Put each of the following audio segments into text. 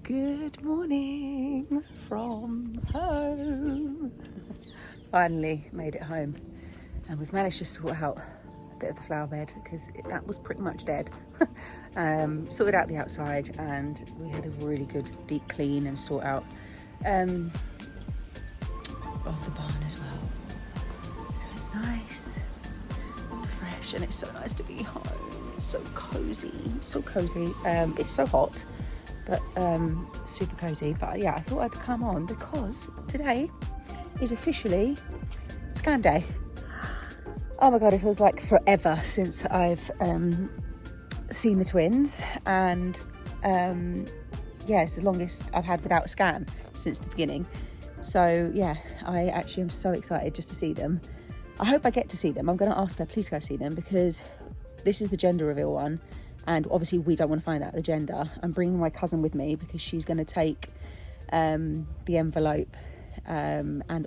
Good morning from home. Finally made it home, and we've managed to sort out a bit of the flower bed because that was pretty much dead. Sorted out the outside, and we had a really good deep clean and sort out of the barn as well. So it's nice and fresh, and it's so nice to be home. It's so cozy. It's so hot, but super cozy. But yeah, I thought I'd come on because today is officially scan day. Oh my god, it feels like forever since I've seen the twins, and yeah, it's the longest I've had without a scan since the beginning. So yeah, I actually am so excited just to see them. I hope I get to see them. I'm going to ask her, please go see them, because this is the gender reveal one, and obviously we don't want to find out the gender. I'm bringing my cousin with me because she's going to take the envelope and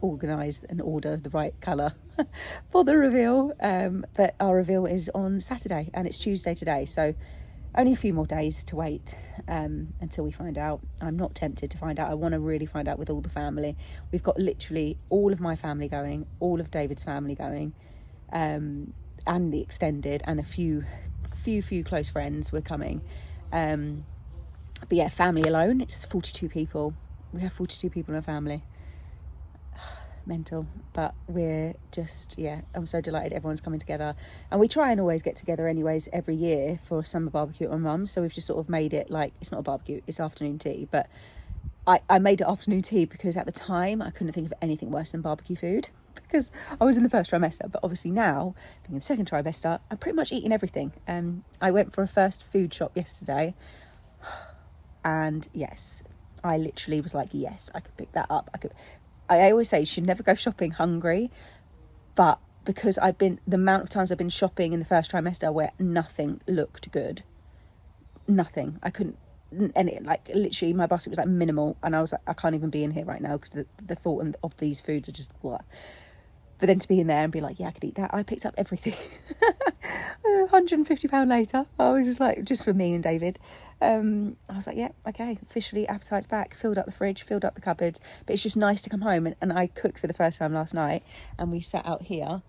organise and order the right colour for the reveal. But our reveal is on Saturday and it's Tuesday today, so only a few more days to wait until we find out. I'm not tempted to find out. I want to really find out with all the family. We've got literally all of my family going, all of David's family going, and the extended, and a few close friends were coming. But yeah, family alone, it's 42 people. We have 42 people in our family. Mental. But we're just, yeah, I'm so delighted everyone's coming together. And we try and always get together anyways every year for a summer barbecue at my mum's. So we've just sort of made it like, it's not a barbecue, it's afternoon tea. But I made it afternoon tea because at the time I couldn't think of anything worse than barbecue food, because I was in the first trimester. But obviously now, being in the second trimester, I'm pretty much eating everything. I went for a first food shop yesterday, and yes, I literally was like, yes, I could pick that up. I always say you should never go shopping hungry, but because the amount of times I've been shopping in the first trimester where nothing looked good, nothing, I couldn't, and it, like, literally my basket was like minimal, and I was like, I can't even be in here right now because the thought of these foods are just what. But then to be in there and be like, yeah, I could eat that. I picked up everything. £150 later, I was just like, just for me and David. I was like, yeah, okay, officially appetite's back. Filled up the fridge, filled up the cupboards. But it's just nice to come home. And I cooked for the first time last night, and we sat out here.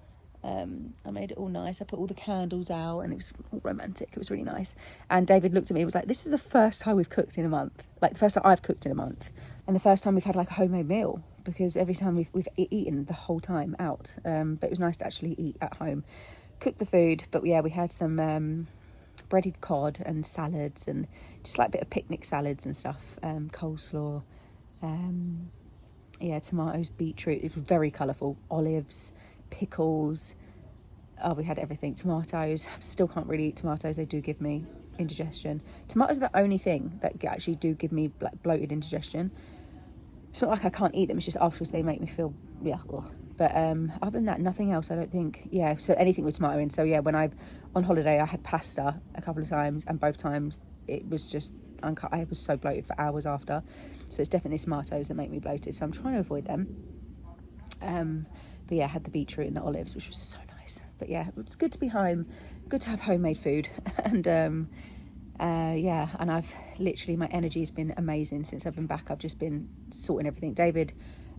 I made it all nice. I put all the candles out, and it was all romantic. It was really nice. And David looked at me and was like, this is the first time we've cooked in a month. Like, the first time I've cooked in a month. And the first time we've had like a homemade meal, because every time we've eaten the whole time out. But it was nice to actually eat at home. Cook the food. But yeah, we had some breaded cod and salads, and just like a bit of picnic salads and stuff. Coleslaw. Yeah, tomatoes, beetroot. It was very colourful. Olives, pickles. Oh, we had everything. Tomatoes. Still can't really eat tomatoes. They do give me indigestion. Tomatoes are the only thing that actually do give me like bloated indigestion. It's not like I can't eat them, it's just afterwards they make me feel, yeah, ugh. But other than that, nothing else, I don't think. Yeah, so anything with tomato in. So yeah, when on holiday, I had pasta a couple of times, and both times it was just uncut. I was so bloated for hours after. So it's definitely tomatoes that make me bloated, so I'm trying to avoid them. But yeah, I had the beetroot and the olives, which was so nice. But yeah, it's good to be home, good to have homemade food. And yeah, and I've literally, my energy has been amazing since I've been back. I've just been sorting everything. David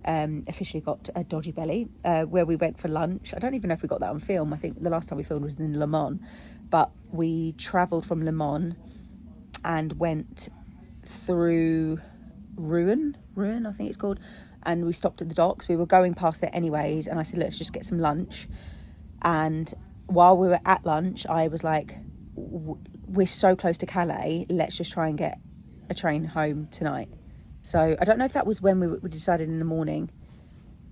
officially got a dodgy belly where we went for lunch. I don't even know if we got that on film. I think the last time we filmed was in Le Mans, but we travelled from Le Mans and went through Rouen, I think it's called, and we stopped at the docks. We were going past there anyways, and I said, let's just get some lunch. And while we were at lunch, I was like, we're so close to Calais, let's just try and get a train home tonight. So I don't know if that was when we decided in the morning.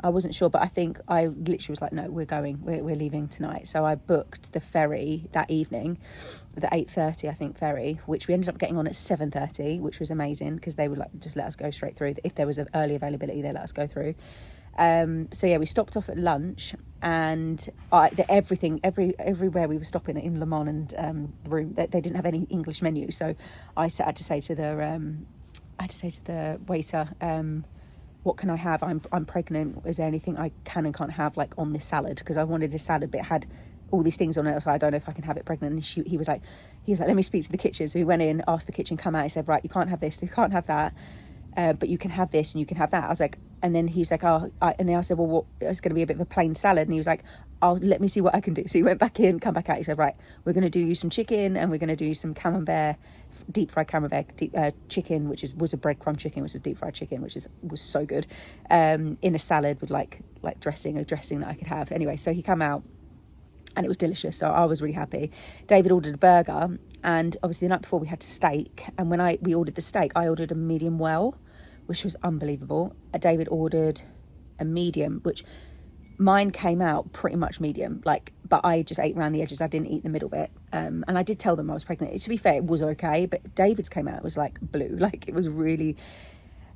I wasn't sure, but I think I literally was like, no, we're leaving tonight. So I booked the ferry that evening, the 8:30 I think ferry, which we ended up getting on at 7:30, which was amazing because they would like just let us go straight through. If there was an early availability, they let us go through. So yeah, we stopped off at lunch, and everywhere we were stopping in Le Mans and room, they didn't have any English menu. So I had to say to the waiter, what can I have? I'm pregnant. Is there anything I can and can't have like on this salad? Because I wanted this salad, but it had all these things on it. I was like, I don't know if I can have it pregnant. And he was like, let me speak to the kitchen. So he went in, asked the kitchen, come out. He said, right, you can't have this, you can't have that, but you can have this and you can have that. I was like, and then he was like, and then I said, well, what, it's going to be a bit of a plain salad. And he was like, let me see what I can do. So he went back in, come back out. He said, right, we're going to do you some chicken, and we're going to do you some camembert, deep fried camembert chicken, which was a breadcrumb chicken, which was deep fried chicken, which was so good, in a salad with like a dressing that I could have. Anyway, so he came out, and it was delicious, so I was really happy. David ordered a burger, and obviously the night before we had steak, and when we ordered the steak, I ordered a medium well, which was unbelievable. David ordered a medium, which mine came out pretty much medium, but I just ate around the edges. I didn't eat the middle bit, and I did tell them I was pregnant. To be fair, it was okay, but David's came out, it was like blue, like it was really.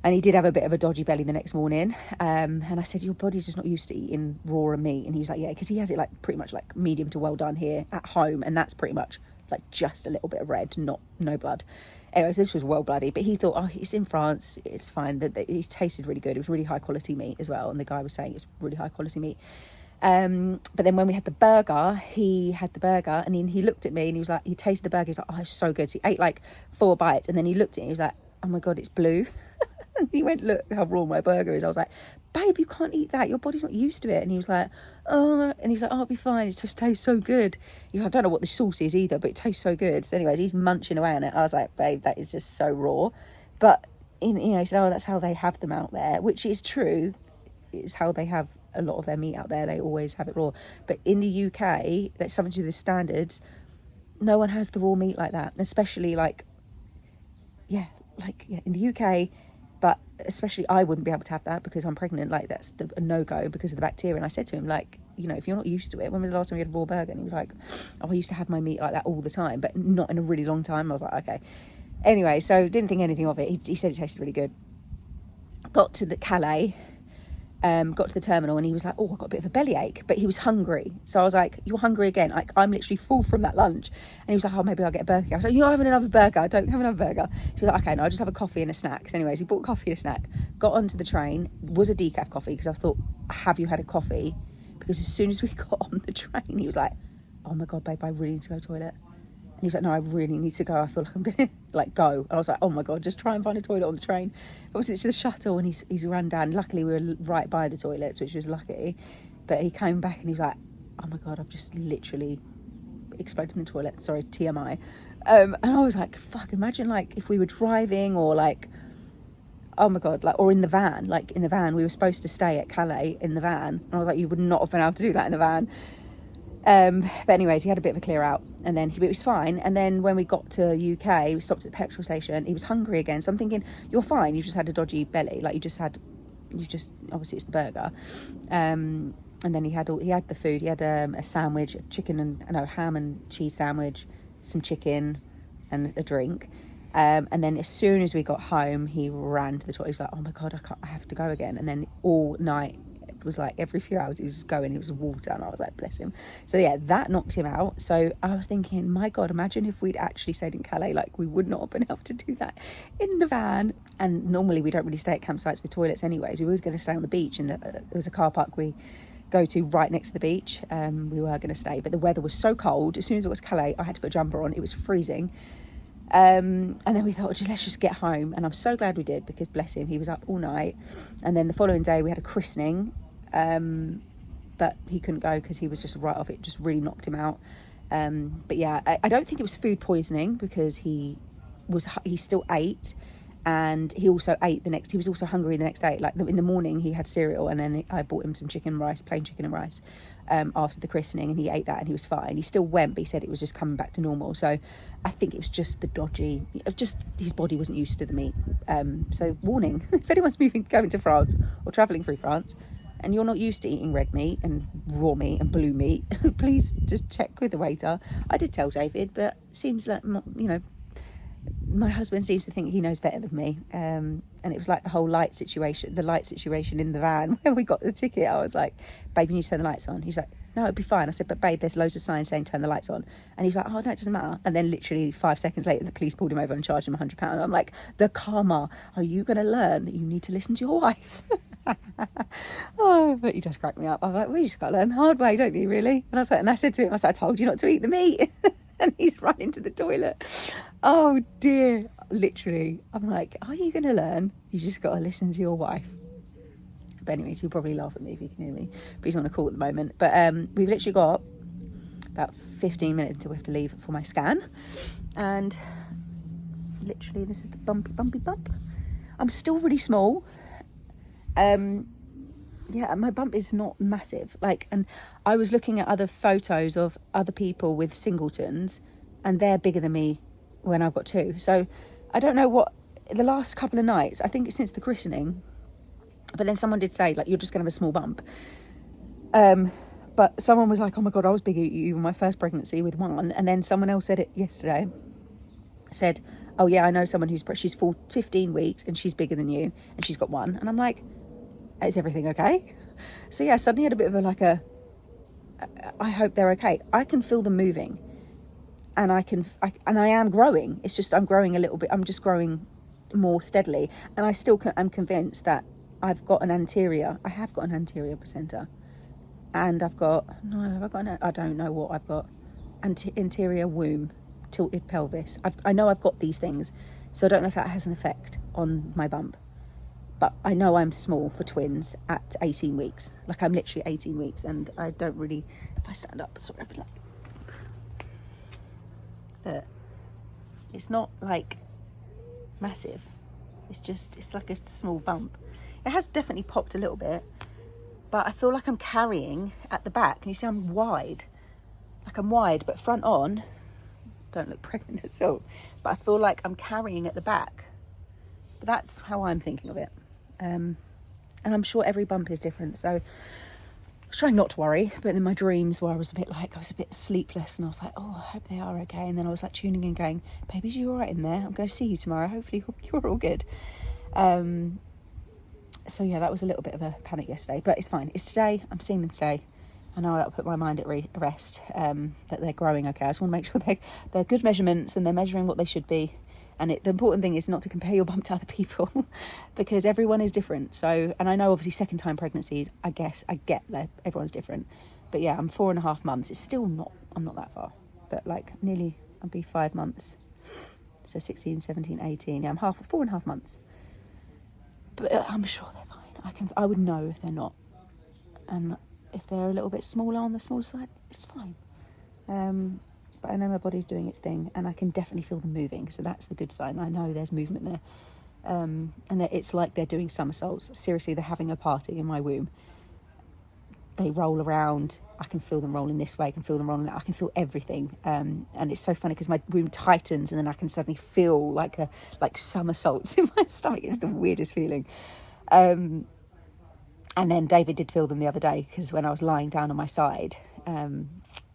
And he did have a bit of a dodgy belly the next morning. And I said, your body's just not used to eating raw meat. And he was like, yeah, because he has it like pretty much like medium to well done here at home. And that's pretty much like just a little bit of red, no blood. Anyways, this was well bloody. But he thought, oh, it's in France, it's fine. That it tasted really good. It was really high quality meat as well. And the guy was saying it's really high quality meat. But then when we had the burger, he had the burger, and then he looked at me and he was like, he tasted the burger. He was like, oh, it's so good. So he ate like 4 bites, and then he looked at it and he was like, oh my God, it's blue. And he went, look how raw my burger is. I was like, babe, you can't eat that. Your body's not used to it. And he was like, oh, and he's like, oh, it'll be fine. It just tastes so good. I don't know what the sauce is either, but it tastes so good. So anyways, he's munching away on it. I was like, babe, that is just so raw. But, he said, oh, that's how they have them out there, which is true. It's how they have a lot of their meat out there. They always have it raw. But in the UK, that's something to do with the standards. No one has the raw meat like that, especially in the UK. But especially I wouldn't be able to have that because I'm pregnant. Like, that's a no-go because of the bacteria. And I said to him, like, if you're not used to it, when was the last time you had a raw burger? And he was like, oh, I used to have my meat like that all the time, but not in a really long time. I was like, okay. Anyway, so didn't think anything of it. He said it tasted really good. Got to the Calais, got to the terminal, and he was like, oh, I've got a bit of a bellyache, but he was hungry. So I was like, you're hungry again? Like, I'm literally full from that lunch. And he was like, oh, maybe I'll get a burger. I was like, you're not having another burger. I don't have another burger. She was like, okay, no, I'll just have a coffee and a snack. So anyways, he bought coffee and a snack, got onto the train, was a decaf coffee, because I thought, have you had a coffee? Because as soon as we got on the train, he was like, oh my God, babe, I really need to go to the toilet. And he was like, no, I really need to go. I feel like I'm going to go. And I was like, oh my God, just try and find a toilet on the train. Obviously, it's just a shuttle, and he's run down. Luckily, we were right by the toilets, which was lucky. But he came back and he was like, oh my God, I've just literally exploded in the toilet. Sorry, TMI. And I was like, fuck, imagine if we were driving or oh my God, or in the van. In the van, we were supposed to stay at Calais in the van. And I was like, you would not have been able to do that in the van. But anyways, he had a bit of a clear out, and then it was fine. And then when we got to UK, we stopped at the petrol station. He was hungry again. So I'm thinking, you're fine. You just had a dodgy belly. Obviously it's the burger. And then he had the food. He had a sandwich, a ham and cheese sandwich, some chicken, and a drink. And then as soon as we got home, he ran to the toilet. He was like, oh my God, I have to go again. And then all night, it was like every few hours he was just going, it was water, and I was like, bless him. So yeah, that knocked him out. So I was thinking, my God, imagine if we'd actually stayed in Calais, we would not have been able to do that in the van. And normally we don't really stay at campsites with toilets anyways. We were going to stay on the beach, and there was a car park we go to right next to the beach. We were going to stay, but the weather was so cold. As soon as it was Calais, I had to put a jumper on. It was freezing. And then we thought, let's just get home. And I'm so glad we did, because bless him, he was up all night. And then the following day we had a christening, but he couldn't go because he was just right off. It just really knocked him out. But yeah, I don't think it was food poisoning, because he still ate, and he also ate he was also hungry the next day. In the morning he had cereal, and then I bought him some chicken and rice, plain chicken and rice, after the christening, and he ate that and he was fine. He still went, but he said it was just coming back to normal. So I think it was just his body wasn't used to the meat. So warning, if anyone's going to France or travelling through France, and you're not used to eating red meat and raw meat and blue meat, please just check with the waiter. I did tell David, but it seems like, my husband seems to think he knows better than me. And it was like the light situation in the van when we got the ticket. I was like, babe, you need to turn the lights on. He's like, no, it'll be fine. I said, but babe, there's loads of signs saying turn the lights on. And he's like, oh, no, it doesn't matter. And then literally 5 seconds later, the police pulled him over and charged him £100. I'm like, the karma. Are you going to learn that you need to listen to your wife? Oh, but he just cracked me up. I was like, well, you just got to learn the hard way, don't you, really? And I was like, and I said to him, I said, I told you not to eat the meat. And he's run into the toilet. Oh dear. Literally. I'm like, are you going to learn? You just got to listen to your wife. But anyways, he'll probably laugh at me if he can hear me. But he's on a call at the moment. But we've literally got about 15 minutes until we have to leave for my scan. And literally, this is the bumpy bump. I'm still really small. Yeah, my bump is not massive. Like, and I was looking at other photos of other people with singletons, and they're bigger than me when I've got two. So I don't know what, the last couple of nights, I think it's since the christening, but then someone did say, like, you're just going to have a small bump. But someone was like, oh my God, I was bigger than you in my first pregnancy with one. And then someone else said it yesterday, said, oh yeah, I know someone she's 15 weeks and she's bigger than you and she's got one. And I'm like, is everything okay? So yeah, suddenly had a bit of I hope they're okay. I can feel them moving, and I am growing. It's just I'm growing a little bit. I'm just growing more steadily, and I still am convinced that I have got an anterior placenta, and I don't know what I've got. Anterior womb, tilted pelvis. I know I've got these things, so I don't know if that has an effect on my bump. But I know I'm small for twins at 18 weeks. Like, I'm literally 18 weeks, and I don't really, if I stand up, sorry, I'll be like, it's not like massive. It's like a small bump. It has definitely popped a little bit, but I feel like I'm carrying at the back. And you see I'm wide. Like, I'm wide, but front on, don't look pregnant at all. But I feel like I'm carrying at the back. But that's how I'm thinking of it. And I'm sure every bump is different, so I was trying not to worry. But in my dreams, where I was a bit sleepless, and I was like, oh, I hope they are okay. And then I was like tuning in, going, baby, you all right in there? I'm going to see you tomorrow, hopefully you're all good. So yeah, that was a little bit of a panic yesterday, but it's fine. It's today. I'm seeing them today. I know that'll put my mind at rest, that they're growing okay. I just want to make sure they're good measurements and they're measuring what they should be. And the important thing is not to compare your bump to other people because everyone is different. So, and I know obviously second time pregnancies, I get that everyone's different. But yeah, I'm 4.5 months. It's still I'm not that far, but like nearly, I'll be 5 months. So 16, 17, 18. Yeah, I'm 4.5 months. But I'm sure they're fine. I would know if they're not. And if they're a little bit smaller on the smaller side, it's fine. But I know my body's doing its thing, and I can definitely feel them moving, so that's the good sign. I know there's movement there, and it's like they're doing somersaults. Seriously, they're having a party in my womb. They roll around. I can feel them rolling this way. I can feel them rolling that. I can feel everything, and it's so funny because my womb tightens, and then I can suddenly feel like somersaults in my stomach. It's the weirdest feeling. And then David did feel them the other day because when I was lying down on my side,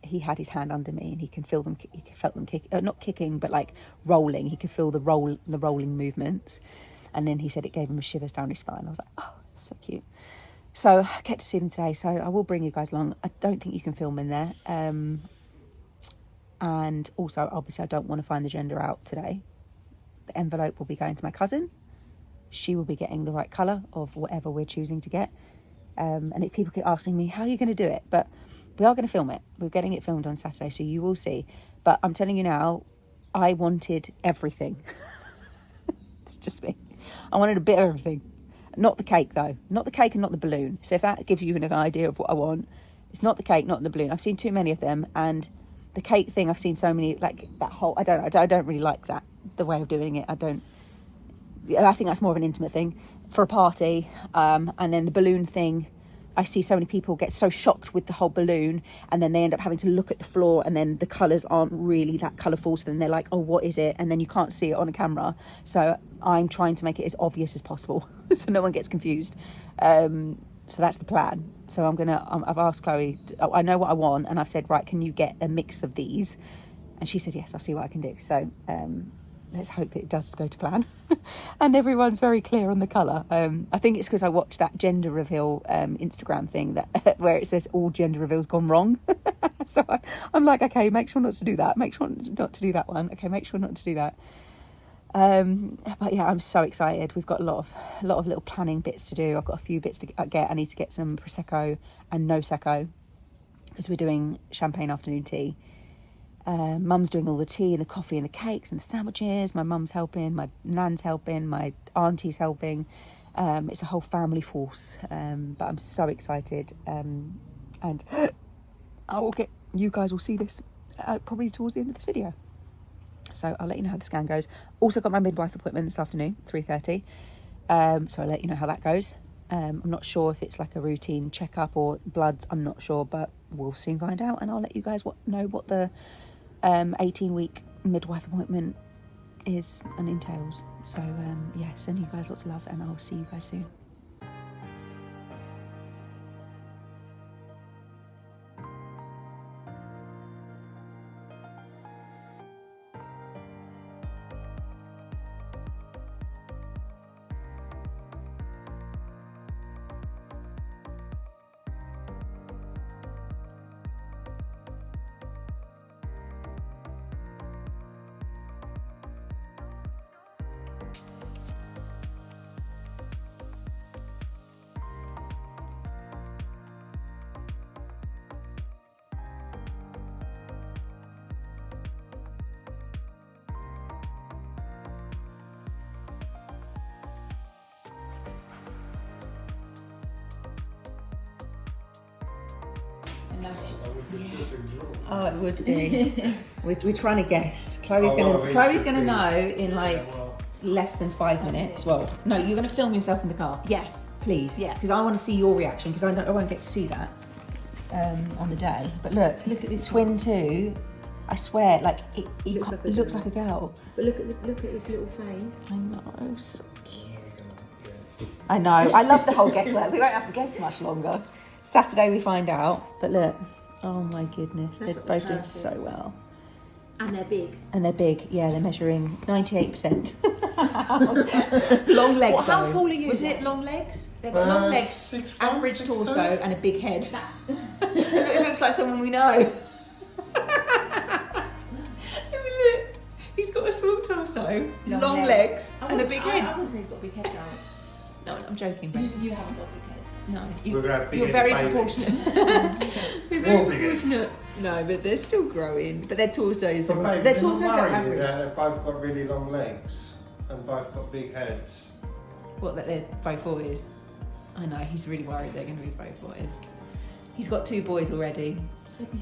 he had his hand under me and he can feel them. He felt them not kicking, but like rolling. He could feel the rolling movements. And then he said it gave him shivers down his spine. I was like, oh, so cute. So I get to see them today. So I will bring you guys along. I don't think you can film in there. And also, obviously, I don't want to find the gender out today. The envelope will be going to my cousin. She will be getting the right colour of whatever we're choosing to get. And if people keep asking me, how are you going to do it? But we are going to film it. We're getting it filmed on Saturday, so you will see. But I'm telling you now, I wanted everything. It's just me. I wanted a bit of everything. Not the cake, though. Not the cake and not the balloon. So if that gives you an idea of what I want, it's not the cake, not the balloon. I've seen too many of them. And the cake thing, I've seen so many, like that whole, I don't really like that, the way of doing it. I think that's more of an intimate thing for a party. And then the balloon thing, I see so many people get so shocked with the whole balloon, and then they end up having to look at the floor, and then the colours aren't really that colourful, so then they're like, oh, what is it? And then you can't see it on a camera. So I'm trying to make it as obvious as possible so no one gets confused. So that's the plan. So I've asked Chloe, I know what I want, and I've said, right, can you get a mix of these? And she said, yes, I'll see what I can do. So let's hope that it does go to plan. And everyone's very clear on the colour. I think it's because I watched that gender reveal Instagram thing that where it says all gender reveals gone wrong. So I'm like, okay, make sure not to do that. Make sure not to do that one. Okay, make sure not to do that. But yeah, I'm so excited. We've got a lot of little planning bits to do. I've got a few bits to get. I need to get some Prosecco and no Secco because we're doing champagne afternoon tea. Mum's doing all the tea and the coffee and the cakes and the sandwiches. My mum's helping, my nan's helping, my auntie's helping. It's a whole family force, but I'm so excited. And you guys will see this probably towards the end of this video. So I'll let you know how the scan goes. Also got my midwife appointment this afternoon, 3:30. So I'll let you know how that goes. I'm not sure if it's like a routine checkup or bloods. I'm not sure, but we'll soon find out. And I'll let you guys know what the 18-week midwife appointment is and entails. So yeah, send you guys lots of love and I'll see you guys soon. Oh, it would be. we're trying to guess. Chloe's gonna know in like less than 5 minutes. Well, no, you're gonna film yourself in the car. Yeah, please. Yeah, because I want to see your reaction because I won't get to see that on the day. But look at this twin too. I swear, like it looks like a girl. But look at the little face. I know, so cute. I know. I love the whole guesswork. We won't have to guess much longer. Saturday we find out. But look, oh my goodness, they're both doing so well. And they're big. Yeah, they're measuring 98%. Long legs. Well, how tall are you? Was it long legs? They've got long legs, average torso, and a big head. It looks like someone we know. He's got a small torso, long legs, and a big head. I wouldn't say he's got a big head though. No, I'm joking, babe. You haven't got a big head. No, you're very proportionate. You're very proportionate. No, but they're still growing. But their torsos are average. They've both got really long legs and both got big heads. What, that they're both boys? I know, he's really worried they're going to be both boys. He's got 2 boys already.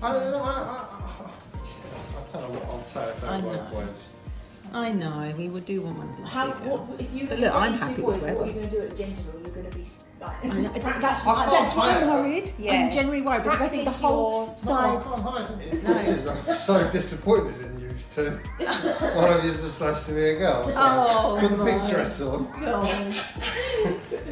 I don't know what I'll say about both boys. I know, we would do want one of them. If you but look, I'm happy boys, with what are you going to do at the interval? You're going to be like... That's why I'm worried. Yeah. I'm genuinely worried because I think the whole side... I can't hide it. I'm so disappointed in you two. One of you's just supposed to be a girl. So with a big dress on.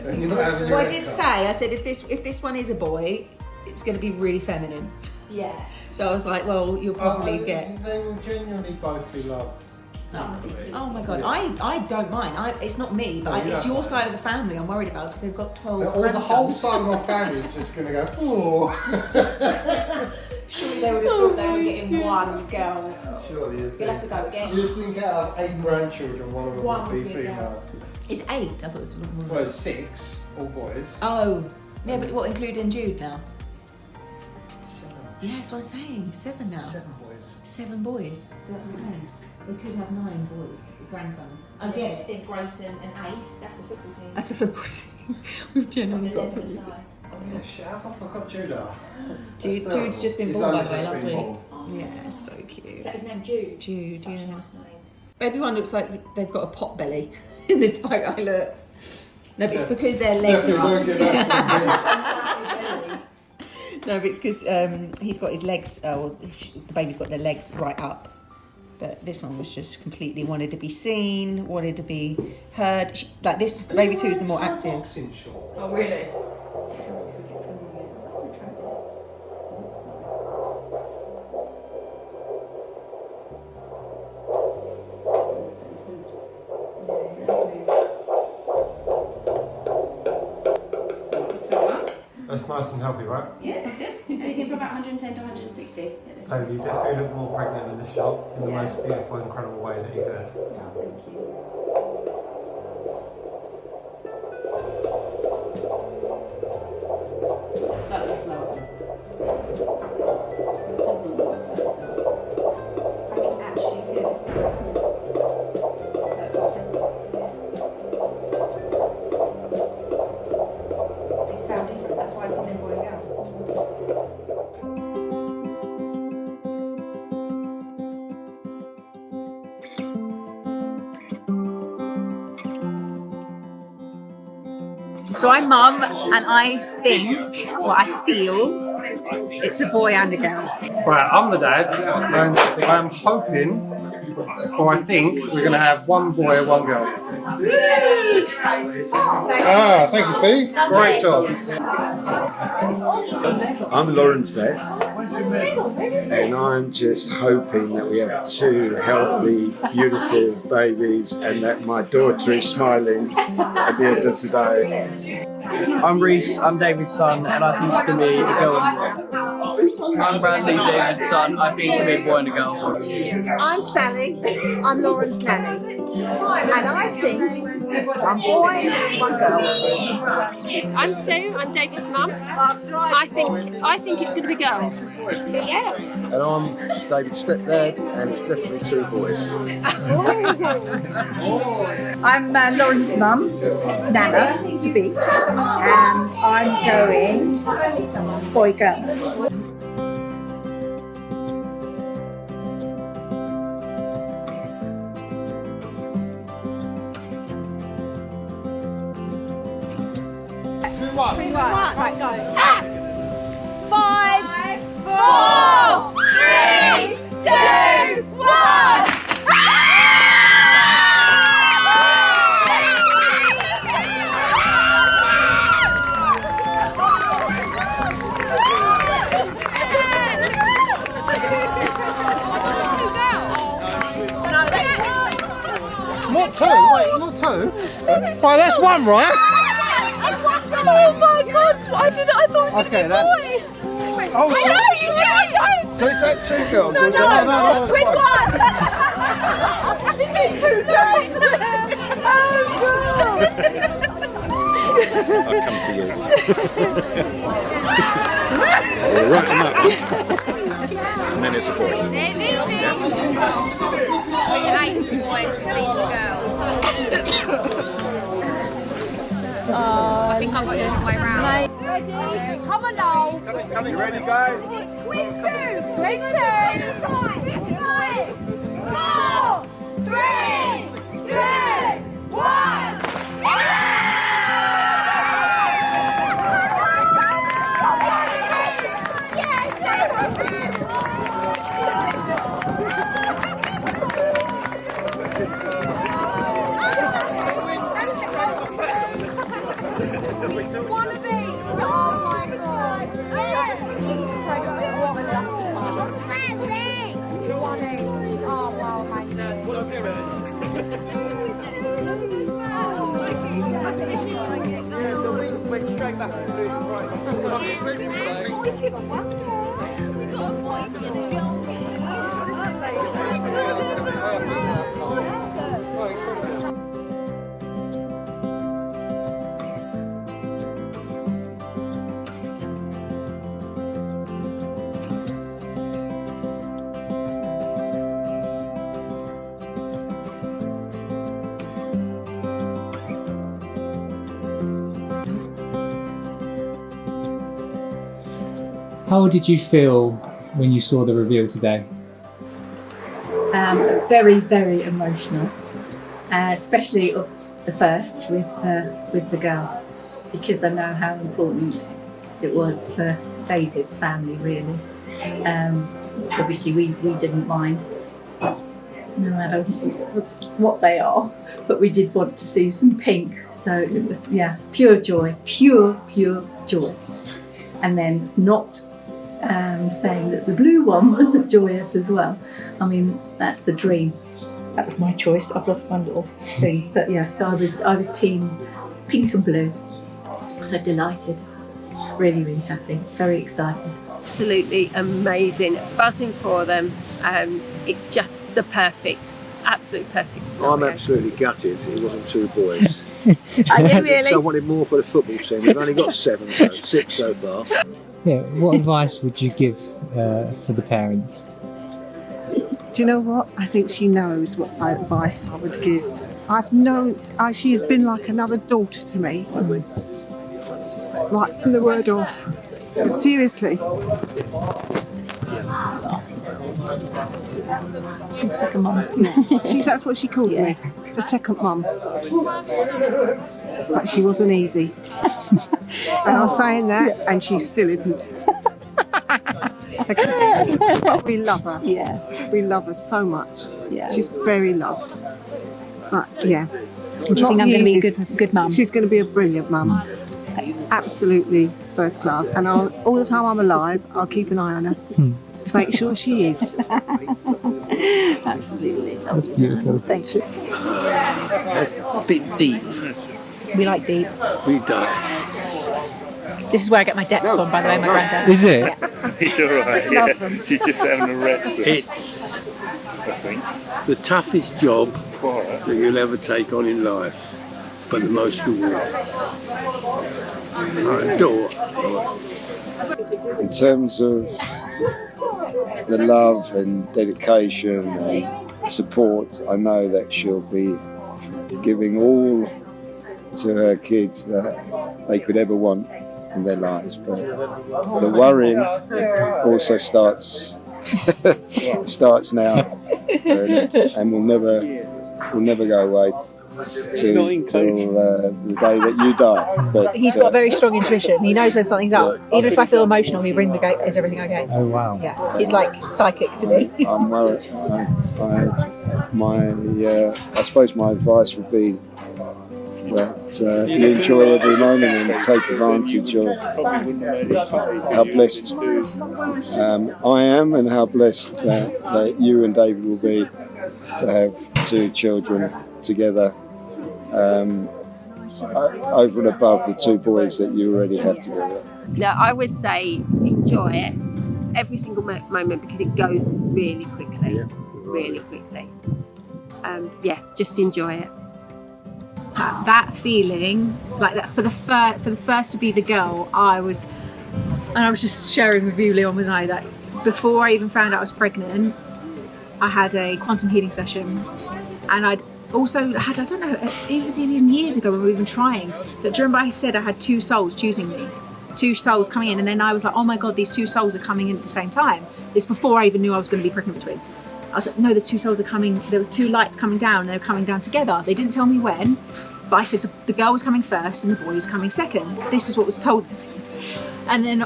And you're not having your I did say, I said if this one is a boy, it's going to be really feminine. Yeah. So I was like, well, you'll probably get... They will genuinely both be loved. Oh my god, I don't mind. It's not me, but it's your side of the family I'm worried about because they've got 12 grandsons. The whole side of my family is just going to go, oh. Surely they would have thought they were getting one girl. Surely you'll have to go again. You think out of 8 grandchildren, one of them would be female. It's 8? I thought it was a lot more. Well, it's 6, all boys. Oh, yeah, but what, including Jude now? 7. Yeah, that's what I'm saying. 7 now. 7 boys. 7 boys. So that's what I'm saying. We could have 9 boys, grandsons. I get it. Then Grayson and Ace, that's a football team. That's a football team. We've generally got a football team. Oh yeah, shit, I forgot Judah. Jude's just been born, by the way, last week. Oh. Yeah, so cute. Is that his name, Jude? Jude, Such a nice name. Everyone looks like they've got a pot belly in this photo. Look. No, but it's because their legs are up. No, but it's because he's got his legs, the baby's got their legs right up. But this one was just completely wanted to be seen, wanted to be heard. Like this, baby 2 is the more active. Oh, really? That's nice and healthy, right? Yeah, that's good. Anything from about 110 to 160. You definitely look more pregnant in the shot in the most beautiful, incredible way that you could. Thank you. Slightly slower. I can actually feel it. They sound different, that's why I call them boy and girl. So I'm mum, and I think, well, I feel it's a boy and a girl. Right, I'm the dad, and I'm hoping, or I think, we're going to have one boy and one girl. Ah, thank you, Fee. Great job. I'm Lawrence Day, and I'm just hoping that we have two healthy, beautiful babies and that my daughter is smiling at the end of today. I'm Reese, I'm David's son, and I think it's going to be a girl and a boy. I'm Bradley, David's son, I think it's going to be a boy and a girl. I'm Sally, I'm Lauren's nanny, and I think one boy, one girl. I'm Sue, I'm David's mum. I think it's going to be girls. Yeah. And I'm David's stepdad, and it's definitely two boys. I'm Lauren's mum, Nana, to be, and I'm going boy, girl. Right, go. 5, 4, 3, 2, 1. Not two, wait, not two. Right, that's one, right? Oh my God! I thought it was going to be a boy. Oh, I know you did. I don't. So is that two girls? No, or is that twin one. Is it 2 girls? Oh God! I'll come to you. Right, on that one. And then it's a boy. I think I've got it the other way round. Come along. Coming, ready, guys? Twin 2. 5, 4, 3, 2, 1. One of each. Oh my God. What a lucky one. One each. Oh wow, thank How did you feel when you saw the reveal today? Very, very emotional, especially of the first with the girl, because I know how important it was for David's family, really. Obviously, we didn't mind, no matter what they are, but we did want to see some pink. So it was, yeah, pure joy, pure joy. And then not saying that the blue one wasn't joyous as well. I mean, that's the dream. That was my choice. I've lost my little things, but yeah. So I was team pink and blue. So delighted, really happy, very excited. absolutely amazing. Buzzing for them. It's just the perfect, absolute perfect scenario. I'm absolutely gutted it wasn't 2 boys. Are you really? So I wanted more for the football team. We've only got 6 so far. Yeah, what advice would you give for the parents? Do you know what? I think she knows what advice I would give. She has been like another daughter to me. Right from the word off. But seriously. Second mum. That's what she called me. The second mum. But she wasn't easy. And I was saying that, and she still isn't. Okay. We love her. Yeah. We love her so much. Yeah. She's very loved. But yeah. So do you think I'm going to be a good mum? She's going to be a brilliant mum. Absolutely first class. And all the time I'm alive, I'll keep an eye on her to make sure she is. Absolutely. That's beautiful. Thank you. That's a bit deep. We like deep. We don't. This is where I get my depth from, by the way, my granddad. Is it? Yeah. He's alright, yeah. She's just having a rest. It's I think. the toughest job that you'll ever take on in life, but the most rewarding. I adore it. In terms of the love and dedication and support, I know that she'll be giving all to her kids that they could ever want in their lives. But the worrying also starts now, and will never go away till the day that you die. But He's got very strong intuition. He knows when something's up. Even if I feel emotional, he ring the gate. Is everything okay? Oh wow. Yeah, he's like psychic to me. I'm worried. I suppose my advice would be that you enjoy every moment and take advantage of how blessed I am, and how blessed that you and David will be to have 2 children together, over and above the 2 boys that you already have together. No, I would say enjoy it, every single moment, because it goes really quickly, really quickly. Just enjoy it. That feeling, like that for the first to be the girl, I was just sharing with you, Leon, wasn't I, that before I even found out I was pregnant, I had a quantum healing session, and I'd also had, I don't know, it was even years ago when we were even trying, that do you remember I said I had 2 souls choosing me? 2 souls coming in, and then I was like, oh my god, these 2 souls are coming in at the same time. This before I even knew I was going to be pregnant with twins. I was like, no, the 2 souls are coming, there were 2 lights coming down, and they were coming down together. They didn't tell me when, but I said the girl was coming first and the boy was coming second. This is what was told to me. And then,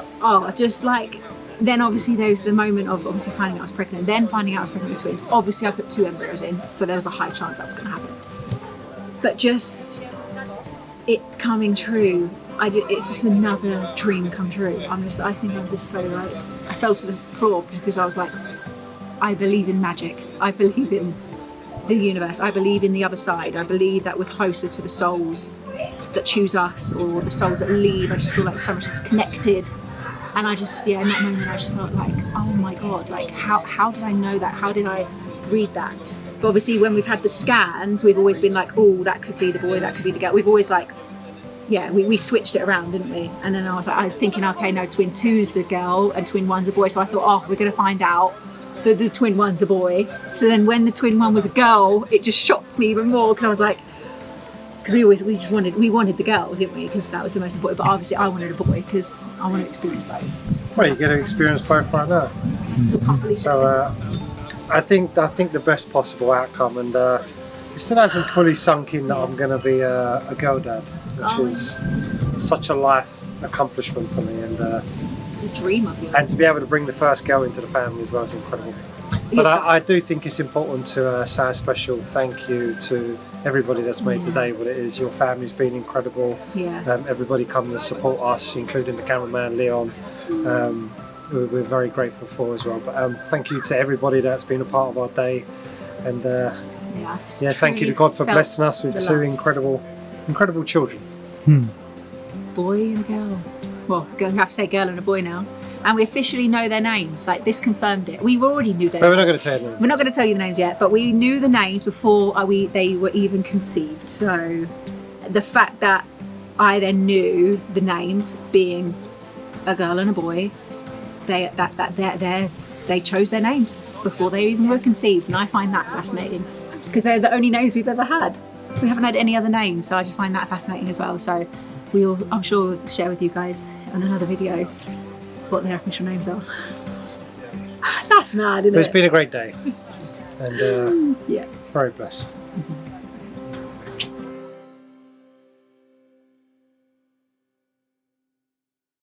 then obviously there was the moment of obviously finding out I was pregnant, then finding out I was pregnant with twins. Obviously I put 2 embryos in, so there was a high chance that was going to happen. But just it coming true, it's just another dream come true. I think I'm just so like, I fell to the floor because I was like, I believe in magic. I believe in the universe. I believe in the other side. I believe that we're closer to the souls that choose us, or the souls that leave. I just feel like so much is connected. And I just, in that moment, I just felt like, oh my God, like how did I know that? How did I read that? But obviously when we've had the scans, we've always been like, oh, that could be the boy, that could be the girl. We've always like, we switched it around, didn't we? And then I was thinking, okay, no, twin 2's the girl and twin 1's a boy. So I thought, oh, we're going to find out that the twin 1's a boy. So then when the twin 1 was a girl, it just shocked me even more, because I was like, because we wanted the girl, didn't we? Because that was the most important. But obviously I wanted a boy because I wanted to experience both. Well, you get to experience both right now. I still can't believe so I think the best possible outcome, and it still hasn't fully sunk in that I'm going to be a girl dad, which is such a life accomplishment for me, and it's a dream of yours. And to be able to bring the first girl into the family as well is incredible. But I do think it's important to say a special thank you to everybody that's made the day what it is. Your family's been incredible. Yeah. Everybody come to support us, including the cameraman Leon. We're very grateful for as well. But thank you to everybody that's been a part of our day. And thank you to God for blessing us with 2 incredible children. Boy and a girl. Well, I have to say girl and a boy now. and we officially know their names. Like this confirmed it. We already knew their But we're not going to tell you. We're not going to tell you the names yet, but we knew the names before they were even conceived. So the fact that I then knew the names, being a girl and a boy, they chose their names before they even were conceived, and I find that fascinating because they're the only names we've ever had. We haven't had any other names, so I just find that fascinating as well. So I'm sure we'll share with you guys on another video what their official names are. That's mad, isn't it? It's been a great day, and yeah, very blessed.